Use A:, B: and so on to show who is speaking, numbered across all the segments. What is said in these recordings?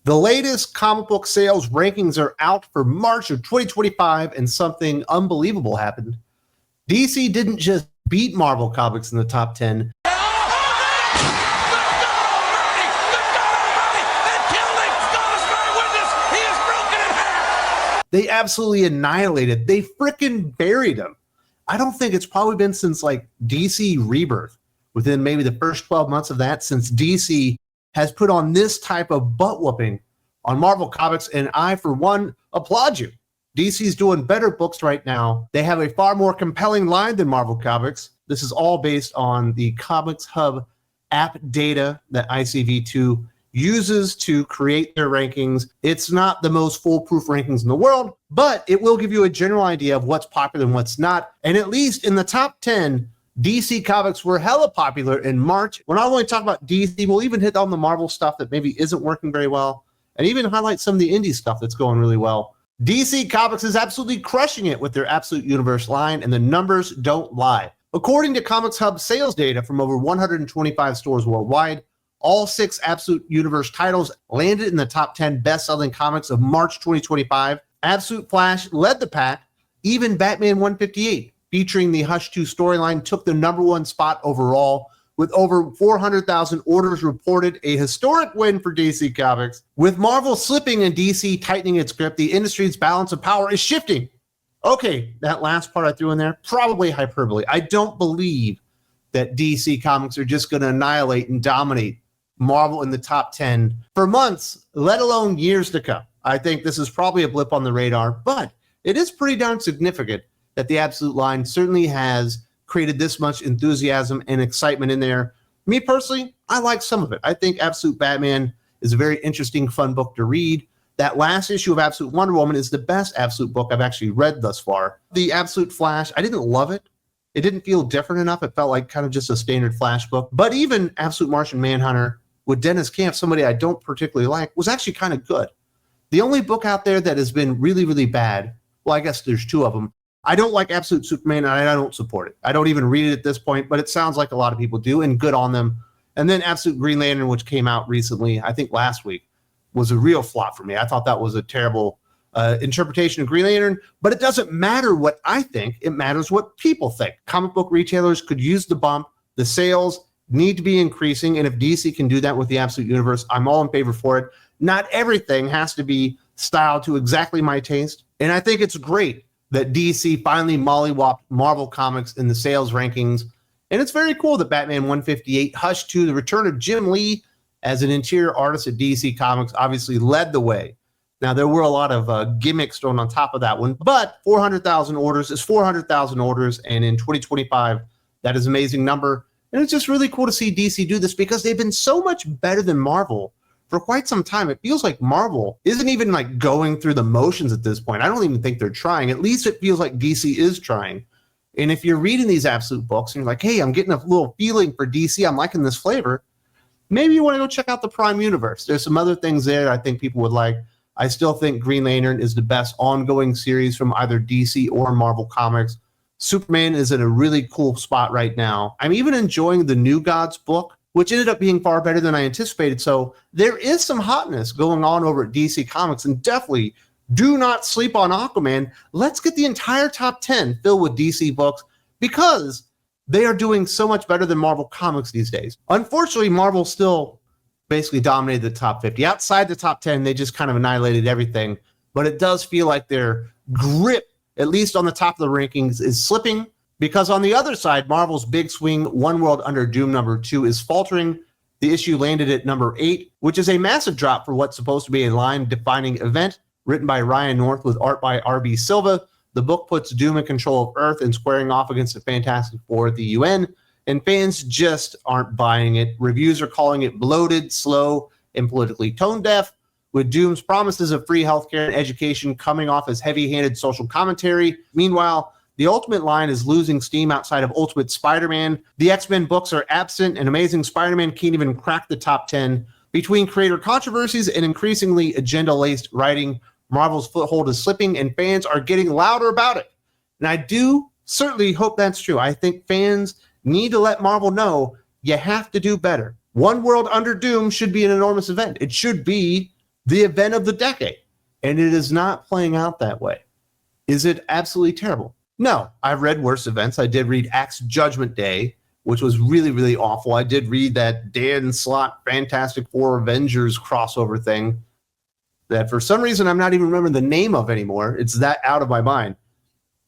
A: The latest comic book sales rankings are out for March of 2025, and something unbelievable happened. DC didn't just beat Marvel Comics in the top 10. They absolutely annihilated. They freaking buried him. I don't think it's probably been since like DC Rebirth, within maybe the first 12 months of that, since DC has put on this type of butt whooping on Marvel Comics. And I, for one, applaud you. DC's doing better books right now. They have a far more compelling line than Marvel Comics. This is all based on the Comics Hub app data that ICV2 uses to create their rankings. It's not the most foolproof rankings in the world, but it will give you a general idea of what's popular and what's not. And at least in the top 10, DC Comics were hella popular in March. We're not only talking about DC, we'll even hit on the Marvel stuff that maybe isn't working very well, and even highlight some of the indie stuff that's going really well. DC Comics is absolutely crushing it with their Absolute Universe line, and the numbers don't lie. According to Comics Hub sales data from over 125 stores worldwide, all 6 Absolute Universe titles landed in the top 10 best-selling comics of March 2025. Absolute Flash led the pack. Even Batman 158, featuring the Hush 2 storyline, took the #1 spot overall, with over 400,000 orders reported, a historic win for DC Comics. With Marvel slipping and DC tightening its grip, the industry's balance of power is shifting. Okay, that last part I threw in there, probably hyperbole. I don't believe that DC Comics are just going to annihilate and dominate Marvel in the top 10 for months, let alone years to come. I think this is probably a blip on the radar, but it is pretty darn significant that the Absolute line certainly has created this much enthusiasm and excitement in there. Me personally, I like some of it. I think Absolute Batman is a very interesting, fun book to read. That last issue of Absolute Wonder Woman is the best Absolute book I've actually read thus far. The Absolute Flash, I didn't love it. It didn't feel different enough. It felt like kind of just a standard Flash book. But even Absolute Martian Manhunter with Dennis Camp, somebody I don't particularly like, was actually kind of good. The only book out there that has been really, really bad, well, I guess there's 2 of them. I don't like Absolute Superman, and I don't support it. I don't even read it at this point, but it sounds like a lot of people do, and good on them. And then Absolute Green Lantern, which came out recently, I think last week, was a real flop for me. I thought that was a terrible interpretation of Green Lantern, but it doesn't matter what I think. It matters what people think. Comic book retailers could use the bump. The sales need to be increasing, and if DC can do that with the Absolute Universe, I'm all in favor for it. Not everything has to be styled to exactly my taste, and I think it's great that DC finally mollywopped Marvel Comics in the sales rankings, and it's very cool that Batman 158, Hush 2, the return of Jim Lee as an interior artist at DC Comics obviously led the way. Now, there were a lot of gimmicks thrown on top of that one, but 400,000 orders is 400,000 orders, and in 2025, that is an amazing number. And it's just really cool to see DC do this because they've been so much better than Marvel for quite some time. It feels like Marvel isn't even like going through the motions at this point. I don't even think they're trying. At least it feels like DC is trying. And if you're reading these Absolute books and you're like, hey, I'm getting a little feeling for DC, I'm liking this flavor, maybe you want to go check out the Prime Universe. There's some other things there I think people would like. I still think Green Lantern is the best ongoing series from either DC or Marvel Comics. Superman is in a really cool spot right now. I'm even enjoying the New Gods book, which ended up being far better than I anticipated. So there is some hotness going on over at DC Comics, and definitely do not sleep on Aquaman. Let's get the entire top 10 filled with DC books because they are doing so much better than Marvel Comics these days. Unfortunately, Marvel still basically dominated the top 50. Outside the top 10, they just kind of annihilated everything. But it does feel like their grip, at least on the top of the rankings, is slipping, because on the other side, Marvel's big swing, One World Under Doom #2, is faltering. The issue landed at #8, which is a massive drop for what's supposed to be a line-defining event. Written by Ryan North with art by R.B. Silva, the book puts Doom in control of Earth and squaring off against the Fantastic Four at the UN, and fans just aren't buying it. Reviews are calling it bloated, slow, and politically tone-deaf, with Doom's promises of free healthcare and education coming off as heavy-handed social commentary. Meanwhile, the Ultimate line is losing steam outside of Ultimate Spider-Man. The X-Men books are absent, and Amazing Spider-Man can't even crack the top 10. Between creator controversies and increasingly agenda-laced writing, Marvel's foothold is slipping, and fans are getting louder about it. And I do certainly hope that's true. I think fans need to let Marvel know you have to do better. One World Under Doom should be an enormous event. It should be the event of the decade. And it is not playing out that way. Is it absolutely terrible? No, I've read worse events. I did read Axe Judgment Day, which was really, really awful. I did read that Dan Slott Fantastic Four Avengers crossover thing that for some reason I'm not even remembering the name of anymore. It's that out of my mind.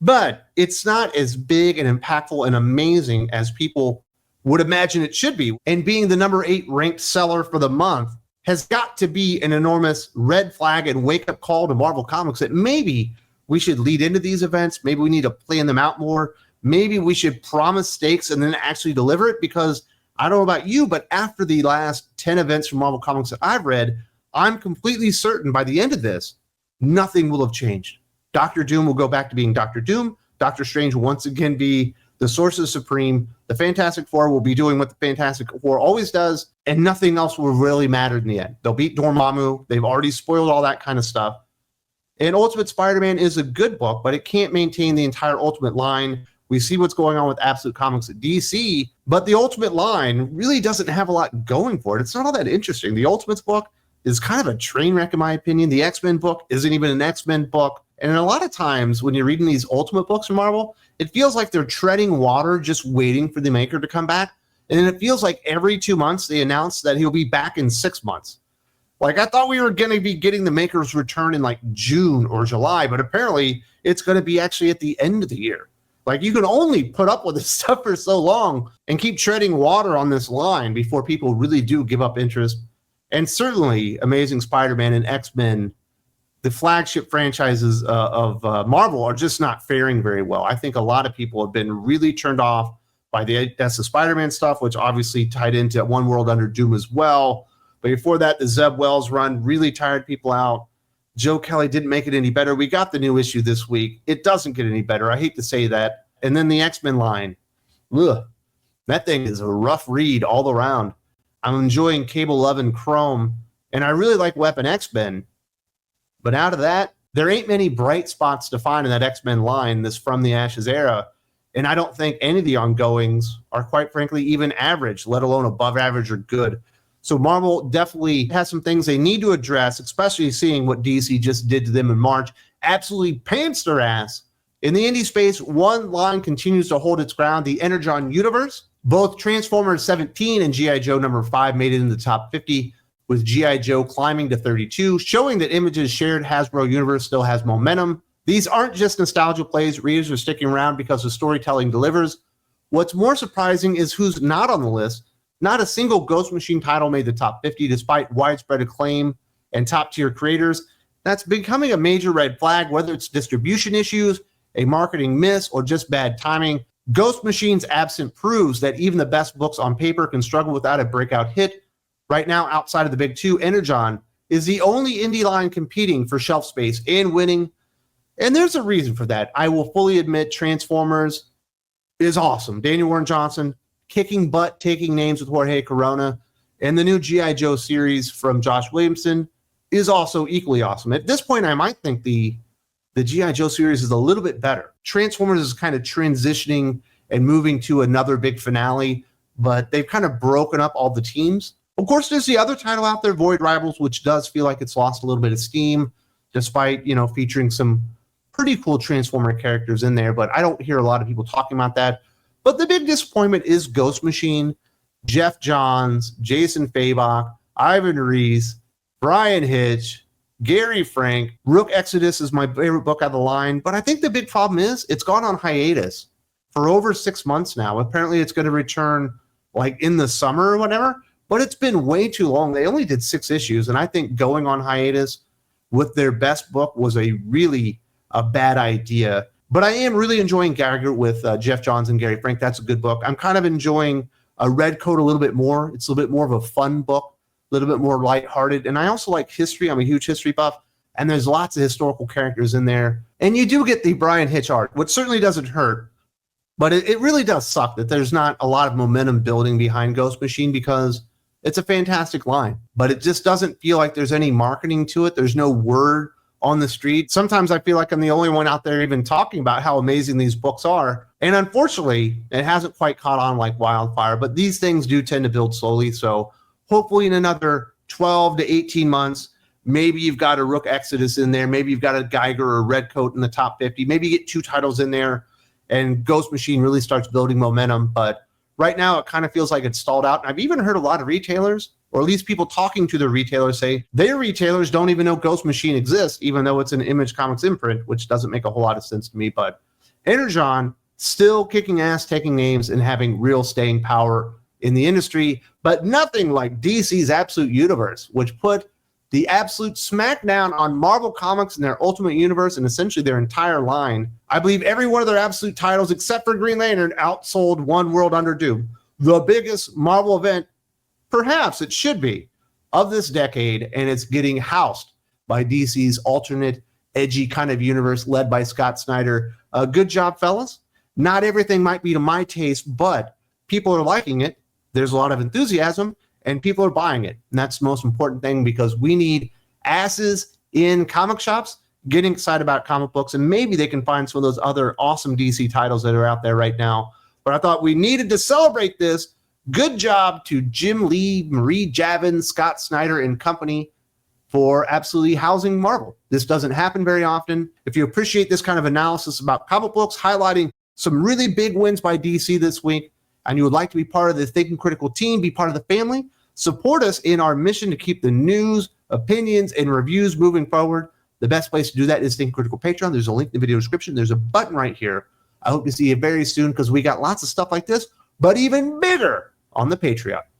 A: But it's not as big and impactful and amazing as people would imagine it should be. And being the number 8 ranked seller for the month has got to be an enormous red flag and wake-up call to Marvel Comics that maybe we should lead into these events. Maybe we need to plan them out more. Maybe we should promise stakes and then actually deliver it, because I don't know about you, but after the last 10 events from Marvel Comics that I've read, I'm completely certain by the end of this, nothing will have changed. Doctor Doom will go back to being Doctor Doom. Doctor Strange will once again be the Sorcerer Supreme. The Fantastic Four will be doing what the Fantastic Four always does, and nothing else will really matter in the end. They'll beat Dormammu. They've already spoiled all that kind of stuff. And Ultimate Spider-Man is a good book, but it can't maintain the entire Ultimate line. We see what's going on with Absolute Comics at DC, but the Ultimate line really doesn't have a lot going for it. It's not all that interesting. The Ultimates book is kind of a train wreck, in my opinion. The X-Men book isn't even an X-Men book. And a lot of times when you're reading these Ultimate books from Marvel, it feels like they're treading water, just waiting for the maker to come back. And it feels like every 2 months they announce that he'll be back in 6 months. Like, I thought we were going to be getting the maker's return in like June or July, but apparently it's going to be actually at the end of the year. Like, you can only put up with this stuff for so long and keep treading water on this line before people really do give up interest. And certainly Amazing Spider-Man and X-Men, the flagship franchises of Marvel, are just not faring very well. I think a lot of people have been really turned off by the Death of Spider-Man stuff, which obviously tied into One World Under Doom as well. But before that, the Zeb Wells run really tired people out. Joe Kelly didn't make it any better. We got the new issue this week. It doesn't get any better. I hate to say that. And then the X-Men line. Ugh, that thing is a rough read all around. I'm enjoying Cable Love and Chrome, and I really like Weapon X-Men. But out of that, there ain't many bright spots to find in that X-Men line, this From the Ashes era. And I don't think any of the ongoings are, quite frankly, even average, let alone above average or good. So Marvel definitely has some things they need to address, especially seeing what DC just did to them in March. Absolutely pants their ass. In the indie space, one line continues to hold its ground, the Energon universe. Both Transformers 17 and G.I. Joe number 5 made it in the top 50, with G.I. Joe climbing to 32, showing that Image's shared Hasbro universe still has momentum. These aren't just nostalgia plays. Readers are sticking around because the storytelling delivers. What's more surprising is who's not on the list. Not a single Ghost Machine title made the top 50 despite widespread acclaim and top-tier creators. That's becoming a major red flag, whether it's distribution issues, a marketing miss, or just bad timing. Ghost Machine's absence proves that even the best books on paper can struggle without a breakout hit. Right now, outside of the big two, Energon is the only indie line competing for shelf space and winning. And there's a reason for that. I will fully admit Transformers is awesome. Daniel Warren Johnson, kicking butt, taking names with Jorge Corona, and the new G.I. Joe series from Josh Williamson is also equally awesome. At this point, I might think the G.I. Joe series is a little bit better. Transformers is kind of transitioning and moving to another big finale, but they've kind of broken up all the teams. Of course, there's the other title out there, Void Rivals, which does feel like it's lost a little bit of steam, despite, featuring some pretty cool Transformer characters in there, but I don't hear a lot of people talking about that. But the big disappointment is Ghost Machine, Jeff Johns, Jason Fabok, Ivan Reis, Brian Hitch, Gary Frank. Rook Exodus is my favorite book out of the line, but I think the big problem is it's gone on hiatus for over 6 months now. Apparently it's going to return like in the summer or whatever, but it's been way too long. They only did 6 issues, and I think going on hiatus with their best book was a bad idea. But I am really enjoying Gallagher with Jeff Johns and Gary Frank. That's a good book. I'm kind of enjoying Red Coat a little bit more. It's a little bit more of a fun book, a little bit more lighthearted. And I also like history. I'm a huge history buff, and there's lots of historical characters in there. And you do get the Brian Hitch art, which certainly doesn't hurt. But it really does suck that there's not a lot of momentum building behind Ghost Machine, because it's a fantastic line. But it just doesn't feel like there's any marketing to it. There's no word on the street. Sometimes I feel like I'm the only one out there even talking about how amazing these books are. And unfortunately, it hasn't quite caught on like wildfire, but these things do tend to build slowly. So hopefully in another 12 to 18 months, Maybe you've got a Rook Exodus in there. Maybe you've got a Geiger or a Redcoat in the top 50. Maybe you get 2 titles in there and Ghost Machine really starts building momentum. But right now it kind of feels like it's stalled out. And I've even heard a lot of retailers, or at least people talking to the retailers, say their retailers don't even know Ghost Machine exists, even though it's an Image Comics imprint, which doesn't make a whole lot of sense to me. But Energon still kicking ass, taking names, and having real staying power in the industry, but nothing like DC's Absolute Universe, which put the absolute smackdown on Marvel Comics and their Ultimate Universe and essentially their entire line. I believe every one of their Absolute titles, except for Green Lantern, outsold One World Under Doom, the biggest Marvel event, perhaps it should be, of this decade, and it's getting housed by DC's alternate, edgy kind of universe led by Scott Snyder. Good job, fellas. Not everything might be to my taste, but people are liking it. There's a lot of enthusiasm, and people are buying it. And that's the most important thing, because we need asses in comic shops getting excited about comic books, and maybe they can find some of those other awesome DC titles that are out there right now. But I thought we needed to celebrate this. Good job to Jim Lee, Marie Javin, Scott Snyder, and company for absolutely housing Marvel. This doesn't happen very often. If you appreciate this kind of analysis about comic books, highlighting some really big wins by DC this week, and you would like to be part of the Thinking Critical team, be part of the family, support us in our mission to keep the news, opinions, and reviews moving forward. The best place to do that is Thinking Critical Patreon. There's a link in the video description. There's a button right here. I hope to see you very soon, because we got lots of stuff like this, but even bigger on the Patreon.